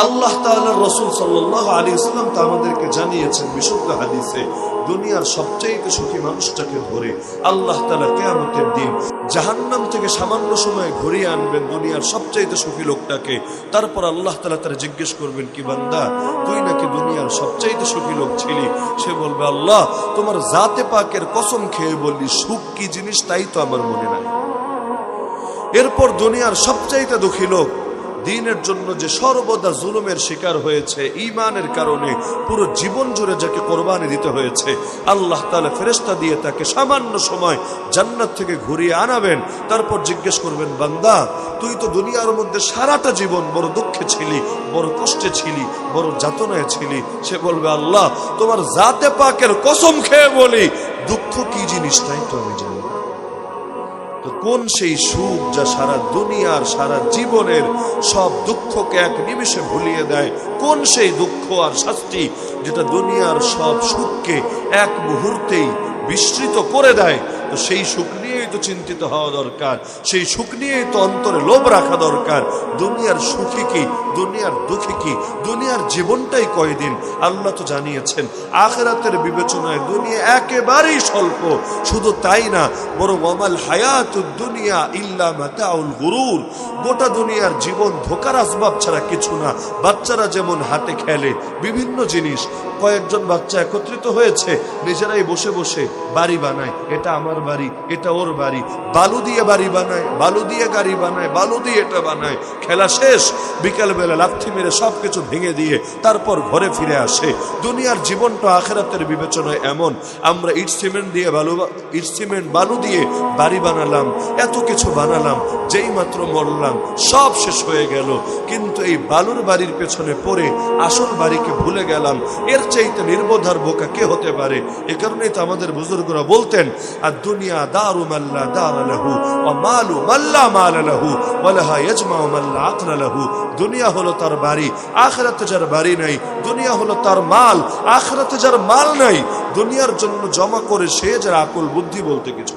আল্লাহ তাআলার রাসূল সাল্লাল্লাহু আলাইহি ওয়াসাল্লাম তা আমাদেরকে জানিয়েছেন বিশুদ্ধ হাদিসে, দুনিয়ার সবচেয়ে সুখী মানুষটাকে ধরে আল্লাহ তাআলা কিয়ামতের দিন জাহান্নাম থেকে সামান্য সময় ঘুরিয়ে আনবেন দুনিয়ার সবচেয়ে সুখী লোকটাকে। তারপর আল্লাহ তাআলা তারা জিজ্ঞেস করবেন, কি বান্দা, তুই নাকি দুনিয়ার সবচেয়ে সুখী লোক ছিলি? সে বলবে, আল্লাহ তোমার জাতে পাকের কসম খেয়ে বললি, সুখ কি জিনিস তাই তো আমার মনে নাই। এরপর দুনিয়ার সবচাইতে দুঃখী লোক, দ্বীনের জন্য যে সর্বদা জুলুমের শিকার হয়েছে, ঈমানের কারণে পুরো জীবন জুড়ে যাকে কোরবানি দিতে হয়েছে, আল্লাহ তাআলা ফেরেশতা দিয়ে তাকে সামান্য সময় জান্নাত থেকে ঘুরিয়ে আনাবেন। তারপর জিজ্ঞেস করবেন, বান্দা তুই তো দুনিয়ার মধ্যে সারাটা জীবন বড় দুঃখে ছিলি, বড় কষ্টে ছিলি, বড় যাতনায় ছিলি। সে বলবে, আল্লাহ তোমার জাতে পাকের কসম খেয়ে বলি, দুঃখ কি জিনিস তাই তো আমি জানি। তো কোন সেই সুখ যা সারা দুনিয়ার সারা জীবনের সব দুঃখকে এক নিমিষে ভুলিয়ে দেয়? কোন সেই দুঃখ আর শাস্তি যেটা দুনিয়ার সব সুখকে এক মুহূর্তেই বিস্মৃত করে দেয়? তো সেই সুখ নিয়েই তো চিন্তিত হওয়া দরকার, সেই সুখ নিয়েই তো অন্তরে লোভ রাখা দরকার। দুনিয়ার সুখী কি, দুনিয়ার দুঃখী কি, দুনিয়ার জীবনটাই কয়দিন? আল্লাহ তো জানিয়েছেন আখিরাতের বিবেচনায় দুনিয়া একেবারেই স্বল্প। শুধু তাই না, বরং ওয়ামাল হায়াতুদ দুনিয়া ইল্লা মাতাউল গুরুর, গোটা দুনিয়ার জীবন ধোকার আসবাব ছাড়া কিছু না। বাচ্চারা যেমন হাতে খেলে বিভিন্ন জিনিস, কয়েকজন বাচ্চা একত্রিত হয়েছে, নিজেরাই বসে বসে বাড়ি বানায়, এটা আমার বাড়ি, এটা ওর বাড়ি, বালু দিয়ে বাড়ি বানায়, বালু দিয়ে গাড়ি বানায়, বালু দিয়ে এটা বানায়। খেলা শেষ, বিকালবেলা লাথি মেরে সবকিছু ভেঙে দিয়ে তারপর ঘরে ফিরে আসে। দুনিয়ার জীবনটা আখিরাতের বিবেচনায় এমন, আমরা ইট সিমেন্ট বালু দিয়ে বাড়ি বানালাম, এত কিছু বানালাম, যেই মাত্র মরলাম সব শেষ হয়ে গেল। কিন্তু এই বালুর বাড়ির পেছনে পড়ে আসল বাড়িকে ভুলে গেলাম। এর চাইতে নির্বোধার বোকা কে হতে পারে? এ কারণেই তো আমাদের বুজুর্গরা বলতেন, আর দুনিয়া দারু মাল্লা দারা লাহু ওয়া মালু মাল্লা মাল লাহু ওয়া লাহা ইয়াজমাউ মাল্লা আকলা লাহু। দুনিয়া হলো তার বাড়ি, আখিরাতে যার বাড়ি নাই। দুনিয়া হলো তার মাল, আখিরাতে যার মাল নাই। দুনিয়ার জন্য জমা করে সে যার আকল বুদ্ধি বলতে কিছু